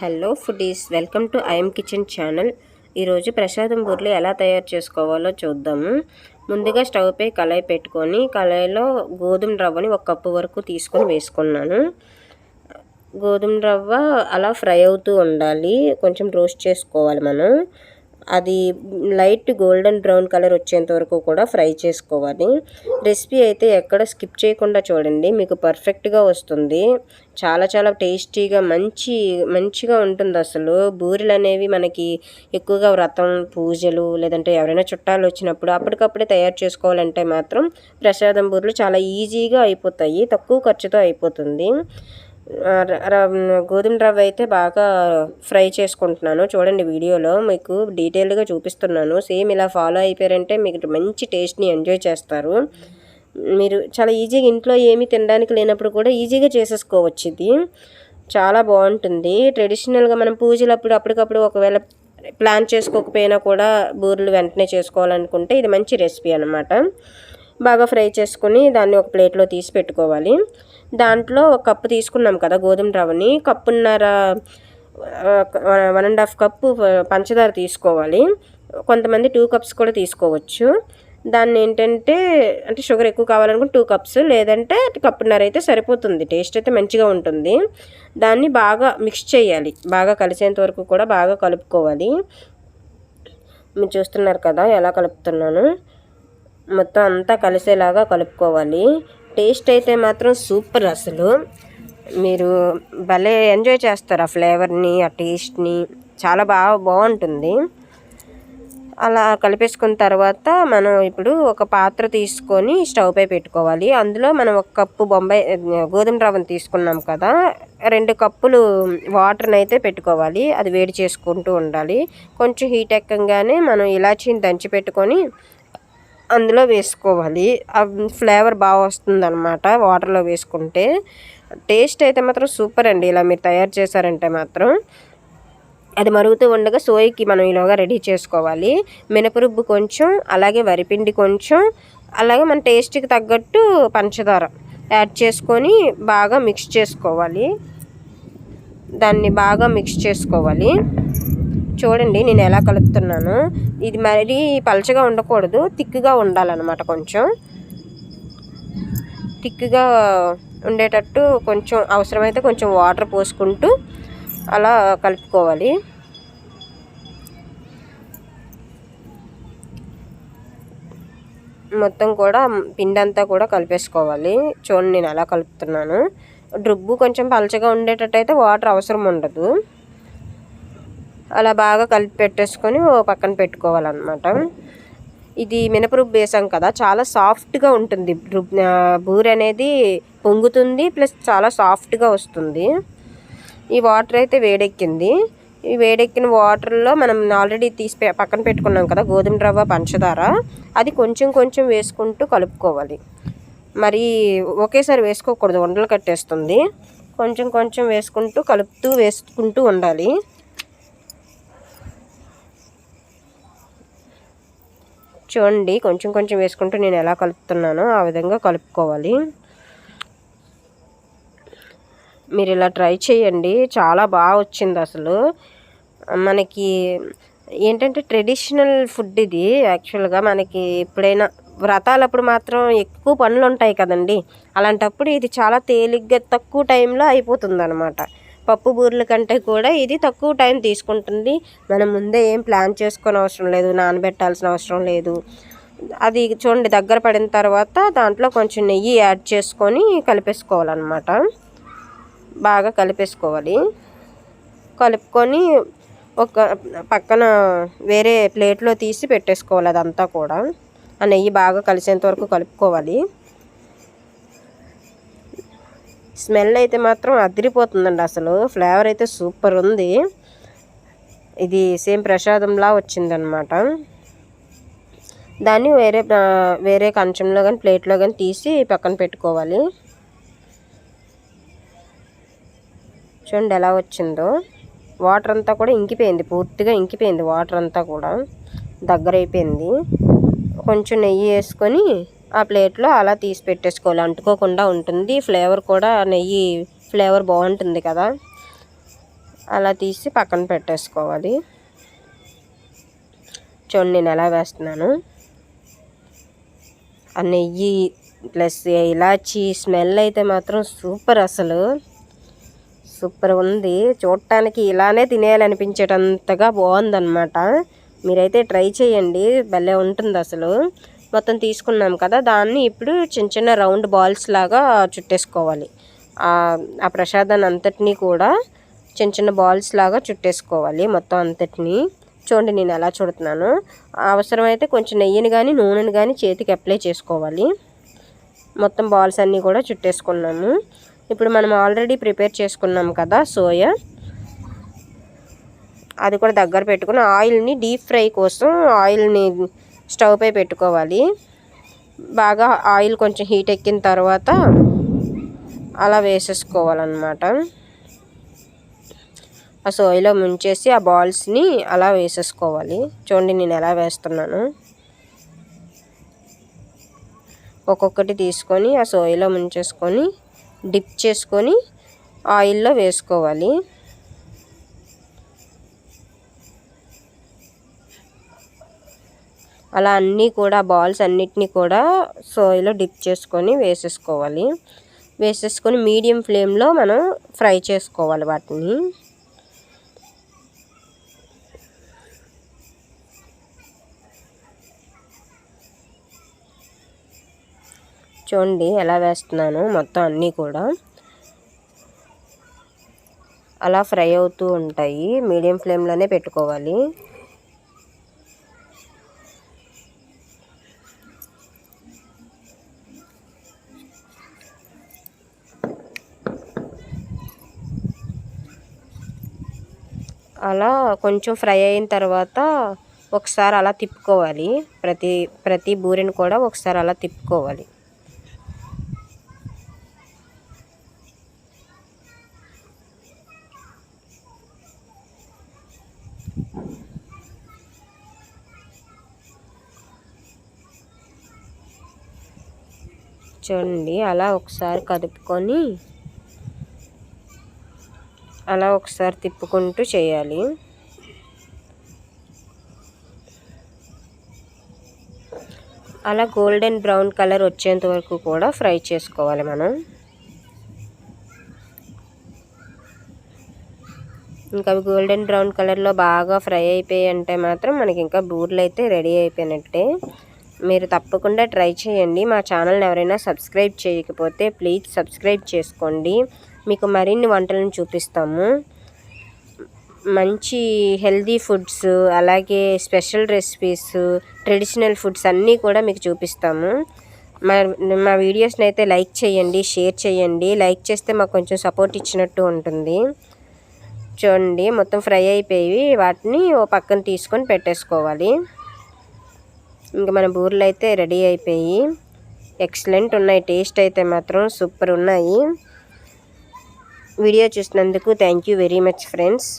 Hello foodies, welcome to I'm kitchen channel. ఈరోజు ప్రసాదం బూరెలు ఎలా తయారు చేసుకోవాలో చూద్దాము. ముందుగా స్టవ్ పై కళాయి పెట్టుకొని కళాయిలో గోధుమ రవ్వని 1 కప్పు వరకు తీసుకొని వేసుకున్నాను. గోధుమ రవ్వ అలా ఫ్రై అవుతూ ఉండాలి, కొంచెం రోస్ట్ చేసుకోవాలి మనం. అది లైట్ గోల్డెన్ బ్రౌన్ కలర్ వచ్చేంత వరకు కూడా ఫ్రై చేసుకోవాలి. రెసిపీ అయితే ఎక్కడ స్కిప్ చేయకుండా చూడండి, మీకు పర్ఫెక్ట్గా వస్తుంది. చాలా చాలా టేస్టీగా మంచిగా ఉంటుంది. అసలు బూరెలు అనేవి మనకి ఎక్కువగా వ్రతం, పూజలు, లేదంటే ఎవరైనా చుట్టాలు వచ్చినప్పుడు అప్పటికప్పుడే తయారు చేసుకోవాలంటే మాత్రం ప్రసాదం బూరెలు చాలా ఈజీగా అయిపోతాయి, తక్కువ ఖర్చుతో అయిపోతుంది. గోధుమ రవ్వ అయితే బాగా ఫ్రై చేసుకుంటున్నాను. చూడండి, వీడియోలో మీకు డీటెయిల్డ్గా చూపిస్తున్నాను. సేమ్ ఇలా ఫాలో అయిపోయారంటే మీకు మంచి టేస్ట్ని ఎంజాయ్ చేస్తారు. మీరు చాలా ఈజీగా ఇంట్లో ఏమీ తినడానికి లేనప్పుడు కూడా ఈజీగా చేసేసుకోవచ్చు. ఇది చాలా బాగుంటుంది. ట్రెడిషనల్గా మనం పూజలప్పుడు అప్పటికప్పుడు ఒకవేళ ప్లాన్ చేసుకోకపోయినా కూడా బూరెలు వెంటనే చేసుకోవాలనుకుంటే ఇది మంచి రెసిపీ అన్నమాట. బాగా ఫ్రై చేసుకుని దాన్ని ఒక ప్లేట్లో తీసి పెట్టుకోవాలి. దాంట్లో 1 కప్పు తీసుకున్నాం కదా గోధుమ రవ్వని, కప్పున్నర 1.5 కప్పు పంచదార తీసుకోవాలి. కొంతమంది 2 కప్స్ కూడా తీసుకోవచ్చు. దాన్ని ఏంటంటే షుగర్ ఎక్కువ కావాలనుకుంటే 2 కప్స్, లేదంటే కప్పున్నర అయితే సరిపోతుంది. టేస్ట్ అయితే మంచిగా ఉంటుంది. దాన్ని బాగా మిక్స్ చేయాలి, బాగా కలిసేంత వరకు కూడా బాగా కలుపుకోవాలి. మీరు చూస్తున్నారు కదా ఎలా కలుపుతున్నాను. మొత్తం అంతా కలిసేలాగా కలుపుకోవాలి. టేస్ట్ అయితే మాత్రం సూపర్. అసలు మీరు భలే ఎంజాయ్ చేస్తారు ఆ ఫ్లేవర్ని, ఆ టేస్ట్ని. చాలా బాగుంటుంది. అలా కలిపేసుకున్న తర్వాత మనం ఇప్పుడు ఒక పాత్ర తీసుకొని స్టవ్ పై పెట్టుకోవాలి. అందులో మనం 1 కప్పు గోధుమ రవ్వను తీసుకున్నాం కదా, 2 కప్పులు వాటర్ని అయితే పెట్టుకోవాలి. అది వేడి చేసుకుంటూ ఉండాలి. కొంచెం హీట్ ఎక్కగానే మనం ఇలాచీని దంచి పెట్టుకొని అందులో వేసుకోవాలి. ఆ ఫ్లేవర్ బాగా వస్తుంది అన్నమాట వాటర్లో వేసుకుంటే. టేస్ట్ అయితే మాత్రం సూపర్ అండి. ఇలా మీరు తయారు చేశారంటే మాత్రం. అది మరుగుతూ ఉండగా సోయికి మనం ఇలాగా రెడీ చేసుకోవాలి. మినపరుబ్బు కొంచెం, అలాగే వరిపిండి కొంచెం, అలాగే మన టేస్ట్కి తగ్గట్టు పంచదార యాడ్ చేసుకొని బాగా మిక్స్ చేసుకోవాలి. దాన్ని బాగా మిక్స్ చేసుకోవాలి. చూడండి నేను ఎలా కలుపుతున్నాను. ఇది మరీ పలచగా ఉండకూడదు, థిక్గా ఉండాలన్నమాట. కొంచెం థిక్గా ఉండేటట్టు కొంచెం అవసరమైతే కొంచెం వాటర్ పోసుకుంటూ అలా కలుపుకోవాలి. మొత్తం కూడా పిండి అంతా కూడా కలిపేసుకోవాలి. చూడండి నేను ఎలా కలుపుతున్నాను. రుబ్బు కొంచెం పలచగా ఉండేటట్టయితే వాటర్ అవసరం ఉండదు. అలా బాగా కలిపి పెట్టేసుకొని ఓ పక్కన పెట్టుకోవాలన్నమాట. ఇది మినపరుబ్బు వేసాం కదా, చాలా సాఫ్ట్గా ఉంటుంది. బూరె అనేది పొంగుతుంది, ప్లస్ చాలా సాఫ్ట్గా వస్తుంది. ఈ వాటర్ అయితే వేడెక్కింది. ఈ వేడెక్కిన వాటర్లో మనం ఆల్రెడీ తీసి పక్కన పెట్టుకున్నాం కదా గోధుమ రవ్వ, పంచదార, అది కొంచెం కొంచెం వేసుకుంటూ కలుపుకోవాలి. మరి ఒకేసారి వేసుకోకూడదు, ఉండలు కట్టేస్తుంది. కొంచెం కొంచెం వేసుకుంటూ ఉండాలి. చూడండి కొంచెం కొంచెం వేసుకుంటూ నేను ఎలా కలుపుతున్నానో ఆ విధంగా కలుపుకోవాలి. మీరు ఇలా ట్రై చేయండి, చాలా బాగా వచ్చింది. అసలు మనకి ఏంటంటే ట్రెడిషనల్ ఫుడ్ ఇది. యాక్చువల్గా మనకి ఎప్పుడైనా వ్రతాలప్పుడు మాత్రం ఎక్కువ పనులు ఉంటాయి కదండి, అలాంటప్పుడు ఇది చాలా తేలిగ్గా తక్కువ టైంలో అయిపోతుంది అన్నమాట. పప్పు బూరెల కంటే కూడా ఇది తక్కువ టైం తీసుకుంటుంది. మనం ముందే ఏం ప్లాన్ చేసుకొని అవసరం లేదు, నానబెట్టాల్సిన అవసరం లేదు. అది చూడండి దగ్గర పడిన తర్వాత దాంట్లో కొంచెం నెయ్యి యాడ్ చేసుకొని కలిపేసుకోవాలన్నమాట. బాగా కలిపేసుకోవాలి. కలుపుకొని ఒక పక్కన వేరే ప్లేట్లో తీసి పెట్టేసుకోవాలి. అదంతా కూడా ఆ నెయ్యి బాగా కలిసేంత వరకు కలుపుకోవాలి. స్మెల్ అయితే మాత్రం అదిరిపోతుందండి. అసలు ఫ్లేవర్ అయితే సూపర్ ఉంది. ఇది సేమ్ ప్రసాదంలా వచ్చిందనమాట. దాన్ని వేరే కంచంలో కానీ ప్లేట్లో కానీ తీసి పక్కన పెట్టుకోవాలి. చూడండి ఎలా వచ్చిందో. వాటర్ అంతా కూడా ఇంకిపోయింది, పూర్తిగా ఇంకిపోయింది. వాటర్ అంతా కూడా దగ్గర అయిపోయింది. కొంచెం నెయ్యి వేసుకొని ఆ ప్లేట్లో అలా తీసి పెట్టేసుకోవాలి, అంటుకోకుండా ఉంటుంది. ఫ్లేవర్ కూడా నెయ్యి ఫ్లేవర్ బాగుంటుంది కదా, అలా తీసి పక్కన పెట్టేసుకోవాలి. చూడండి నేను ఎలా వేస్తున్నాను. ఆ నెయ్యి ప్లస్ ఇలాచి స్మెల్ అయితే మాత్రం సూపర్, అసలు సూపర్ ఉంది. చూడటానికి ఇలానే తినేయాలనిపించేటంతగా బాగుందన్నమాట. మీరైతే ట్రై చేయండి, భలే ఉంటుంది అసలు. మొత్తం తీసుకున్నాం కదా, దాన్ని ఇప్పుడు చిన్న చిన్న రౌండ్ బాల్స్ లాగా చుట్టేసుకోవాలి. ఆ ప్రసాదాన్ని అంతటినీ కూడా చిన్న చిన్న బాల్స్ లాగా చుట్టేసుకోవాలి మొత్తం అంతటినీ. చూడండి నేను ఎలా చుడుతున్నాను. అవసరమైతే కొంచెం నెయ్యిని కానీ నూనెని కానీ చేతికి అప్లై చేసుకోవాలి. మొత్తం బాల్స్ అన్నీ కూడా చుట్టేసుకున్నాము. ఇప్పుడు మనం ఆల్రెడీ ప్రిపేర్ చేసుకున్నాం కదా సోయా, అది కూడా దగ్గర పెట్టుకుని ఆయిల్ని డీప్ ఫ్రై కోసం ఆయిల్ని స్టవ్ పై పెట్టుకోవాలి. బాగా ఆయిల్ కొంచెం హీట్ ఎక్కిన తర్వాత అలా వేసేసుకోవాలన్నమాట. ఆ సోయాలో ముంచేసి ఆ బాల్స్ని అలా వేసేసుకోవాలి. చూడండి నేను ఎలా వేస్తున్నాను. ఒక్కొక్కటి తీసుకొని ఆ సోయాలో ముంచేసుకొని డిప్ చేసుకొని ఆయిల్లో వేసుకోవాలి. అలా అన్నీ కూడా బాల్స్ అన్నిటినీ కూడా సోయాలో డిప్ చేసుకొని వేసేసుకోవాలి. వేసేసుకొని మీడియం ఫ్లేమ్లో మనం ఫ్రై చేసుకోవాలి వాటిని. చూడండి ఎలా వేస్తున్నాను. మొత్తం అన్నీ కూడా అలా ఫ్రై అవుతూ ఉంటాయి. మీడియం ఫ్లేమ్లోనే పెట్టుకోవాలి. అలా కొంచెం ఫ్రై అయిన తర్వాత ఒకసారి అలా తిప్పుకోవాలి. ప్రతి బూరెని కూడా ఒకసారి అలా తిప్పుకోవాలి. చూడండి అలా ఒకసారి కదుపుకొని అలా ఒకసారి తిప్పుకుంటూ చేయాలి. అలా గోల్డెన్ బ్రౌన్ కలర్ వచ్చేంత వరకు కూడా ఫ్రై చేసుకోవాలి మనం. ఇంకా అవి గోల్డెన్ బ్రౌన్ కలర్లో బాగా ఫ్రై అయిపోయాయి అంటే మాత్రం మనకి ఇంకా బూరెలు అయితే రెడీ అయిపోయినట్టే. మీరు తప్పకుండా ట్రై చేయండి. మా ఛానల్ని ఎవరైనా సబ్స్క్రైబ్ చేయకపోతే ప్లీజ్ సబ్స్క్రైబ్ చేసుకోండి. మీకు మరిన్ని వంటలను చూపిస్తాము. మంచి హెల్దీ ఫుడ్స్, అలాగే స్పెషల్ రెసిపీస్, ట్రెడిషనల్ ఫుడ్స్ అన్నీ కూడా మీకు చూపిస్తాము. మా వీడియోస్ని అయితే లైక్ చేయండి, షేర్ చేయండి. లైక్ చేస్తే మాకు కొంచెం సపోర్ట్ ఇచ్చినట్టు ఉంటుంది. చూడండి మొత్తం ఫ్రై అయిపోయి వాటిని ఓ పక్కన తీసుకొని పెట్టేసుకోవాలి. ఇంకా మన బూరెలు అయితే రెడీ అయిపోయి ఎక్సలెంట్ ఉన్నాయి. టేస్ట్ అయితే మాత్రం సూపర్ ఉన్నాయి. వీడియో చూసినందుకు thank you very much friends.